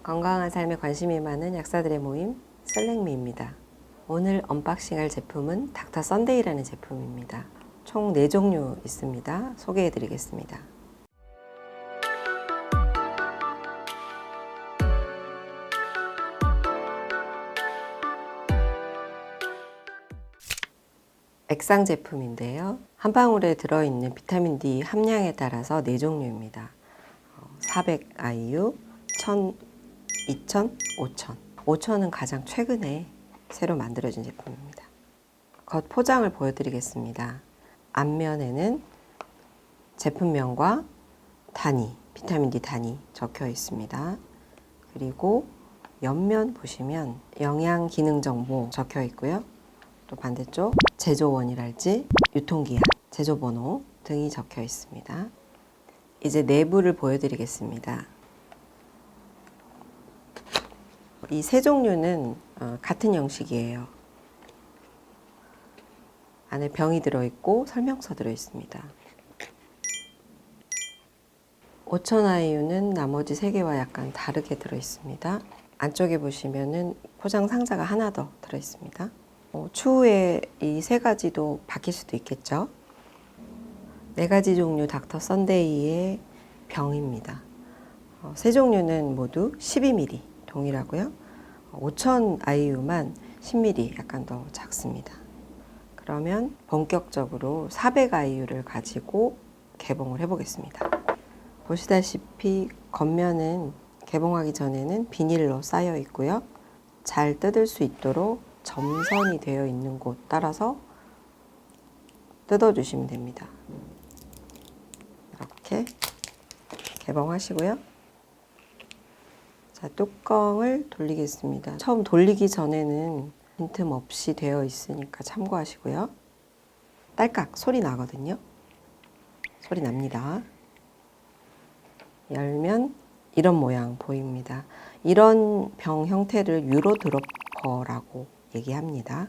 건강한 삶에 관심이 많은 약사들의 모임 셀렉미입니다. 오늘 언박싱할 제품은 닥터 선데이라는 제품입니다. 총 4종류 있습니다. 소개해 드리겠습니다. 액상 제품인데요. 한 방울에 들어있는 비타민 D 함량에 따라서 4종류입니다. 400IU, 1000, 2000, 5000. 5000은 가장 최근에 새로 만들어진 제품입니다. 겉 포장을 보여드리겠습니다. 앞면에는 제품명과 단위, 비타민 D 단위 적혀 있습니다. 그리고 옆면 보시면 영양 기능 정보 적혀 있고요. 또 반대쪽 제조원이랄지 유통기한, 제조번호 등이 적혀 있습니다. 이제 내부를 보여드리겠습니다. 이 세 종류는 같은 형식이에요. 안에 병이 들어있고 설명서 들어있습니다. 5000IU는 나머지 3개와 약간 다르게 들어있습니다. 안쪽에 보시면은 포장 상자가 하나 더 들어있습니다. 추후에 이 3가지도 바뀔 수도 있겠죠. 4가지 종류 닥터 선데이의 병입니다. 3종류는 모두 12ml 동일하고요. 5000IU만 10ml 약간 더 작습니다. 그러면 본격적으로 400IU를 가지고 개봉을 해보겠습니다. 보시다시피 겉면은 개봉하기 전에는 비닐로 쌓여 있고요. 잘 뜯을 수 있도록 점선이 되어 있는 곳 따라서 뜯어주시면 됩니다. 이렇게 개봉하시고요. 자, 뚜껑을 돌리겠습니다. 처음 돌리기 전에는 빈틈없이 되어 있으니까 참고하시고요. 딸깍 소리 나거든요. 소리 납니다. 열면 이런 모양 보입니다. 이런 병 형태를 유로드로퍼라고 얘기합니다.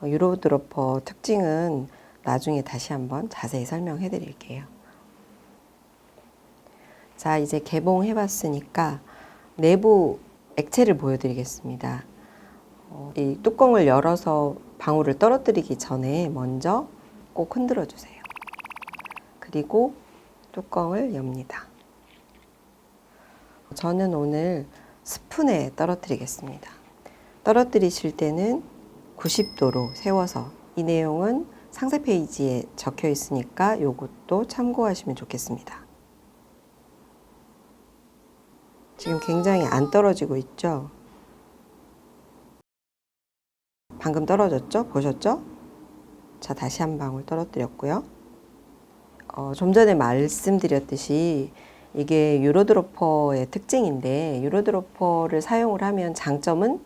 유로드로퍼 특징은 나중에 다시 한번 자세히 설명해 드릴게요. 자, 이제 개봉해 봤으니까 내부 액체를 보여드리겠습니다. 이 뚜껑을 열어서 방울을 떨어뜨리기 전에 먼저 꼭 흔들어 주세요. 그리고 뚜껑을 엽니다. 저는 오늘 스푼에 떨어뜨리겠습니다. 떨어뜨리실 때는 90도로 세워서, 이 내용은 상세 페이지에 적혀 있으니까 이것도 참고하시면 좋겠습니다. 지금 굉장히 안 떨어지고 있죠? 방금 떨어졌죠? 보셨죠? 자, 다시 한 방울 떨어뜨렸고요. 좀 전에 말씀드렸듯이 이게 유로드로퍼의 특징인데, 유로드로퍼를 사용을 하면 장점은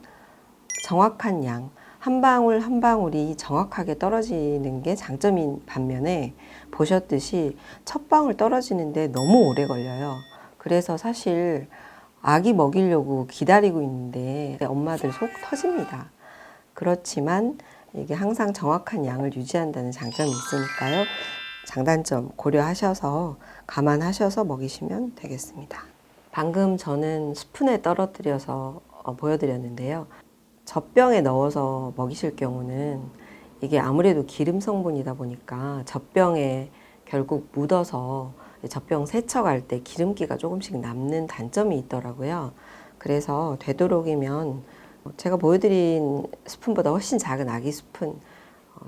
정확한 양, 한 방울 한 방울이 정확하게 떨어지는 게 장점인 반면에, 보셨듯이 첫 방울 떨어지는데 너무 오래 걸려요. 그래서 사실 아기 먹이려고 기다리고 있는데 엄마들 속 터집니다. 그렇지만 이게 항상 정확한 양을 유지한다는 장점이 있으니까요. 장단점 고려하셔서 감안하셔서 먹이시면 되겠습니다. 방금 저는 스푼에 떨어뜨려서 보여드렸는데요. 젖병에 넣어서 먹이실 경우는 이게 아무래도 기름 성분이다 보니까 젖병에 결국 묻어서 젖병 세척할 때 기름기가 조금씩 남는 단점이 있더라고요. 그래서 되도록이면 제가 보여드린 스푼보다 훨씬 작은 아기 스푼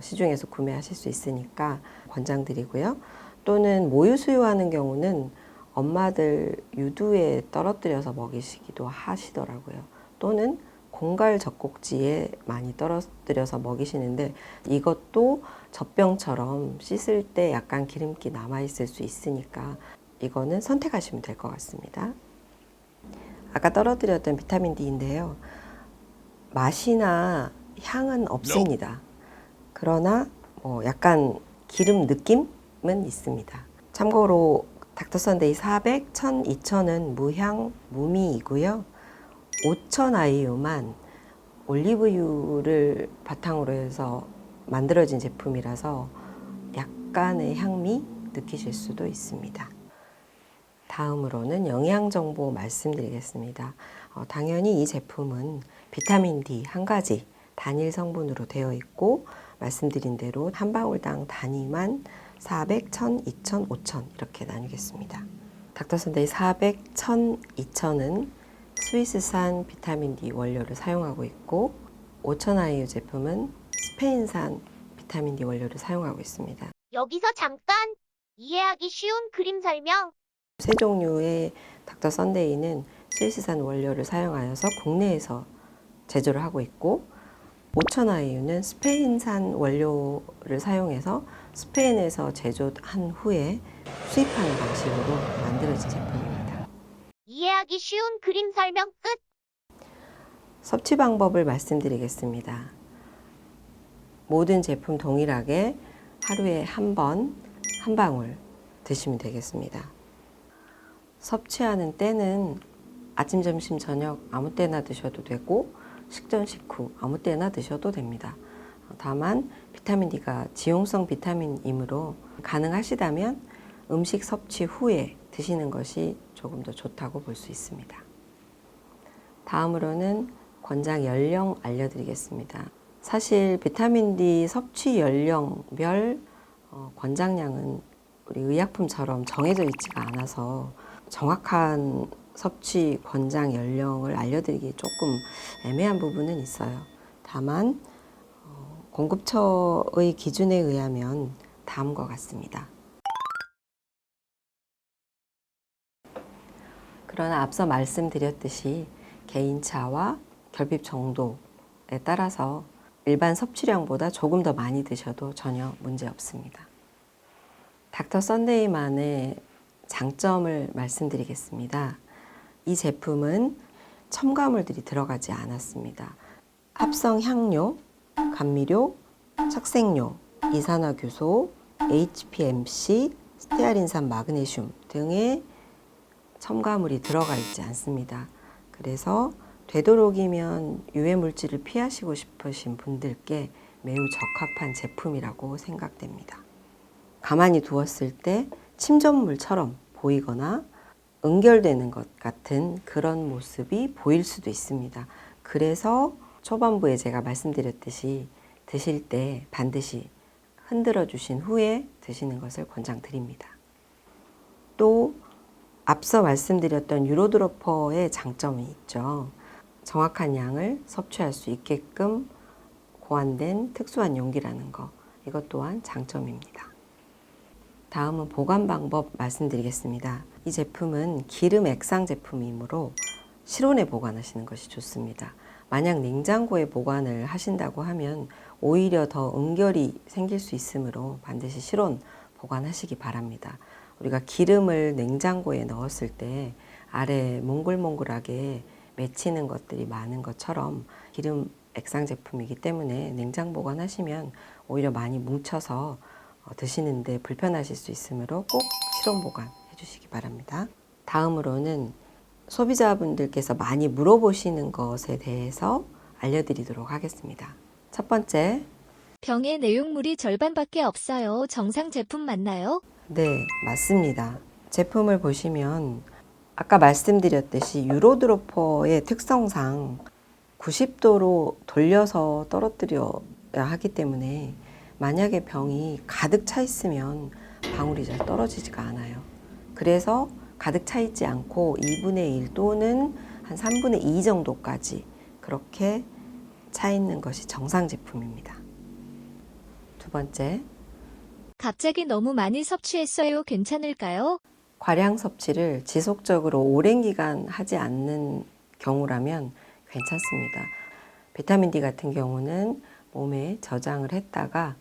시중에서 구매하실 수 있으니까 권장드리고요. 또는 모유 수유하는 경우는 엄마들 유두에 떨어뜨려서 먹이시기도 하시더라고요. 또는 공갈 젖꼭지에 많이 떨어뜨려서 먹이시는데, 이것도 젖병처럼 씻을 때 약간 기름기 남아있을 수 있으니까 이거는 선택하시면 될 것 같습니다. 아까 떨어뜨렸던 비타민 D인데요. 맛이나 향은 없습니다. 그러나 약간 기름 느낌은 있습니다. 참고로 닥터 선데이 400, 1000, 2000은 무향, 무미이고요. 5000IU만 올리브유를 바탕으로 해서 만들어진 제품이라서 약간의 향미 느끼실 수도 있습니다. 다음으로는 영양 정보 말씀드리겠습니다. 당연히 이 제품은 비타민 D 한 가지 단일 성분으로 되어 있고 말씀드린 대로 한 방울당 단위만 400, 1000, 2000, 5000 이렇게 나누겠습니다. 닥터선데이 400, 1000, 2000은 스위스산 비타민 D 원료를 사용하고 있고 5000IU 제품은 스페인산 비타민 D 원료를 사용하고 있습니다. 여기서 잠깐 이해하기 쉬운 그림 설명. 세 종류의 닥터 선데이는 스위스산 원료를 사용하여서 국내에서 제조를 하고 있고 5000IU는 스페인산 원료를 사용해서 스페인에서 제조한 후에 수입하는 방식으로 만들어진 제품입니다. 이해하기 쉬운 그림 설명 끝. 섭취 방법을 말씀드리겠습니다. 모든 제품 동일하게 하루에 한 번, 한 방울 드시면 되겠습니다. 섭취하는 때는 아침, 점심, 저녁 아무 때나 드셔도 되고 식전, 식후 아무 때나 드셔도 됩니다. 다만 비타민 D가 지용성 비타민이므로 가능하시다면 음식 섭취 후에 드시는 것이 조금 더 좋다고 볼 수 있습니다. 다음으로는 권장 연령 알려드리겠습니다. 사실 비타민 D 섭취 연령별 권장량은 우리 의약품처럼 정해져 있지가 않아서 정확한 섭취 권장 연령을 알려드리기 조금 애매한 부분은 있어요. 다만 공급처의 기준에 의하면 다음과 같습니다. 그러나 앞서 말씀드렸듯이 개인차와 결핍 정도에 따라서 일반 섭취량보다 조금 더 많이 드셔도 전혀 문제 없습니다. 닥터 선데이만의 장점을 말씀드리겠습니다. 이 제품은 첨가물들이 들어가지 않았습니다. 합성 향료, 감미료, 착색료, 이산화규소, HPMC, 스테아린산 마그네슘 등의 첨가물이 들어가 있지 않습니다. 그래서 되도록이면 유해 물질을 피하시고 싶으신 분들께 매우 적합한 제품이라고 생각됩니다. 가만히 두었을 때 침전물처럼 보이거나 응결되는 것 같은 그런 모습이 보일 수도 있습니다. 그래서 초반부에 제가 말씀드렸듯이 드실 때 반드시 흔들어 주신 후에 드시는 것을 권장드립니다. 또 앞서 말씀드렸던 유로드로퍼의 장점이 있죠. 정확한 양을 섭취할 수 있게끔 고안된 특수한 용기라는 거, 이것 또한 장점입니다. 다음은 보관 방법 말씀드리겠습니다. 이 제품은 기름 액상 제품이므로 실온에 보관하시는 것이 좋습니다. 만약 냉장고에 보관을 하신다고 하면 오히려 더 응결이 생길 수 있으므로 반드시 실온 보관하시기 바랍니다. 우리가 기름을 냉장고에 넣었을 때 아래 몽글몽글하게 맺히는 것들이 많은 것처럼 기름 액상 제품이기 때문에 냉장 보관하시면 오히려 많이 뭉쳐서 드시는데 불편하실 수 있으므로 꼭 실온 보관해 주시기 바랍니다. 다음으로는 소비자분들께서 많이 물어보시는 것에 대해서 알려드리도록 하겠습니다. 첫 번째, 병의 내용물이 절반밖에 없어요. 정상 제품 맞나요? 네, 맞습니다. 제품을 보시면 아까 말씀드렸듯이 유로드로퍼의 특성상 90도로 돌려서 떨어뜨려야 하기 때문에 만약에 병이 가득 차 있으면 방울이 잘 떨어지지가 않아요. 그래서 가득 차 있지 않고 2분의 1 또는 한 3분의 2 정도까지 그렇게 차 있는 것이 정상 제품입니다. 두 번째, 갑자기 너무 많이 섭취했어요. 괜찮을까요? 과량 섭취를 지속적으로 오랜 기간 하지 않는 경우라면 괜찮습니다. 비타민 D 같은 경우는 몸에 저장을 했다가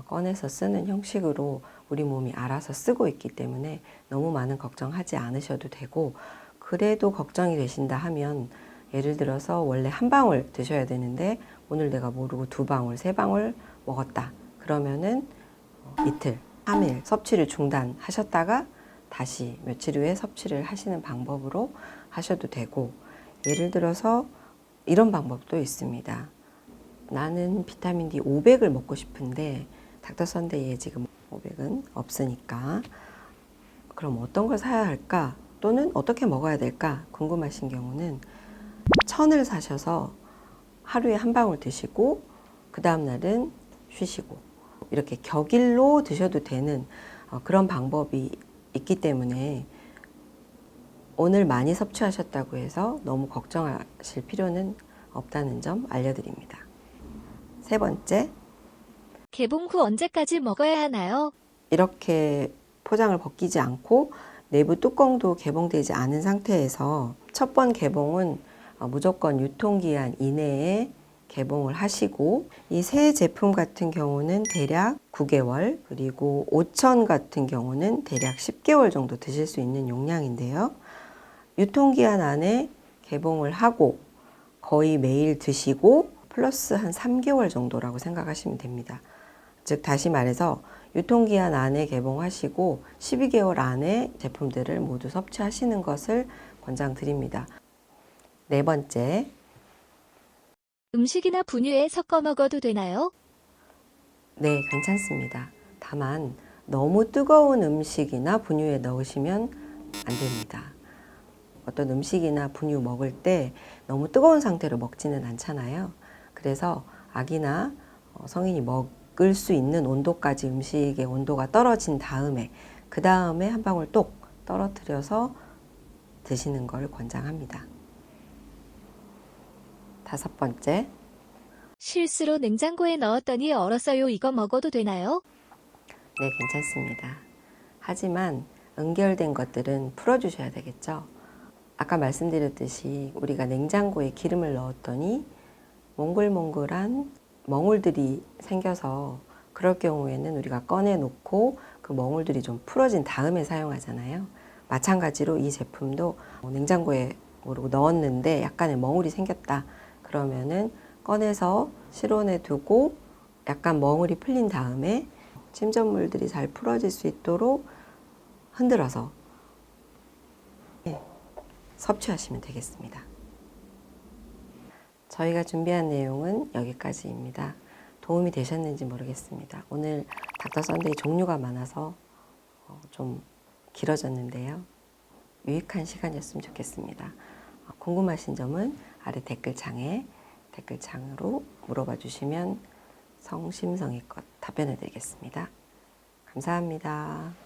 꺼내서 쓰는 형식으로 우리 몸이 알아서 쓰고 있기 때문에 너무 많은 걱정하지 않으셔도 되고, 그래도 걱정이 되신다 하면 예를 들어서 원래 한 방울 드셔야 되는데 오늘 내가 모르고 2방울, 3방울 먹었다. 그러면은 이틀, 3일 섭취를 중단하셨다가 다시 며칠 후에 섭취를 하시는 방법으로 하셔도 되고, 예를 들어서 이런 방법도 있습니다. 나는 비타민 D 500을 먹고 싶은데 닥터 선데이에 지금 500은 없으니까 그럼 어떤 걸 사야 할까 또는 어떻게 먹어야 될까 궁금하신 경우는 천을 사셔서 하루에 한 방울 드시고 그 다음 날은 쉬시고 이렇게 격일로 드셔도 되는 그런 방법이 있기 때문에 오늘 많이 섭취하셨다고 해서 너무 걱정하실 필요는 없다는 점 알려드립니다. 세 번째, 개봉 후 언제까지 먹어야 하나요? 이렇게 포장을 벗기지 않고 내부 뚜껑도 개봉되지 않은 상태에서 첫 번 개봉은 무조건 유통기한 이내에 개봉을 하시고 이 새 제품 같은 경우는 대략 9개월 그리고 5천 같은 경우는 대략 10개월 정도 드실 수 있는 용량인데요. 유통기한 안에 개봉을 하고 거의 매일 드시고 플러스 한 3개월 정도라고 생각하시면 됩니다. 즉 다시 말해서 유통기한 안에 개봉하시고 12개월 안에 제품들을 모두 섭취하시는 것을 권장드립니다. 네 번째, 음식이나 분유에 섞어 먹어도 되나요? 네, 괜찮습니다. 다만 너무 뜨거운 음식이나 분유에 넣으시면 안 됩니다. 어떤 음식이나 분유 먹을 때 너무 뜨거운 상태로 먹지는 않잖아요. 그래서 아기나 성인이 먹을 수 있는 온도까지 음식의 온도가 떨어진 다음에 그 다음에 한 방울 똑 떨어뜨려서 드시는 걸 권장합니다. 다섯 번째, 실수로 냉장고에 넣었더니 얼었어요. 이거 먹어도 되나요? 네, 괜찮습니다. 하지만 응결된 것들은 풀어주셔야 되겠죠. 아까 말씀드렸듯이 우리가 냉장고에 기름을 넣었더니 몽글몽글한 멍울들이 생겨서 그럴 경우에는 우리가 꺼내 놓고 그 멍울들이 좀 풀어진 다음에 사용하잖아요. 마찬가지로 이 제품도 냉장고에 모르고 넣었는데 약간의 멍울이 생겼다. 그러면은 꺼내서 실온에 두고 약간 멍울이 풀린 다음에 침전물들이 잘 풀어질 수 있도록 흔들어서 섭취하시면 되겠습니다. 저희가 준비한 내용은 여기까지입니다. 도움이 되셨는지 모르겠습니다. 오늘 닥터 선데이 종류가 많아서 좀 길어졌는데요. 유익한 시간이었으면 좋겠습니다. 궁금하신 점은 아래 댓글창으로 물어봐 주시면 성심성의껏 답변해 드리겠습니다. 감사합니다.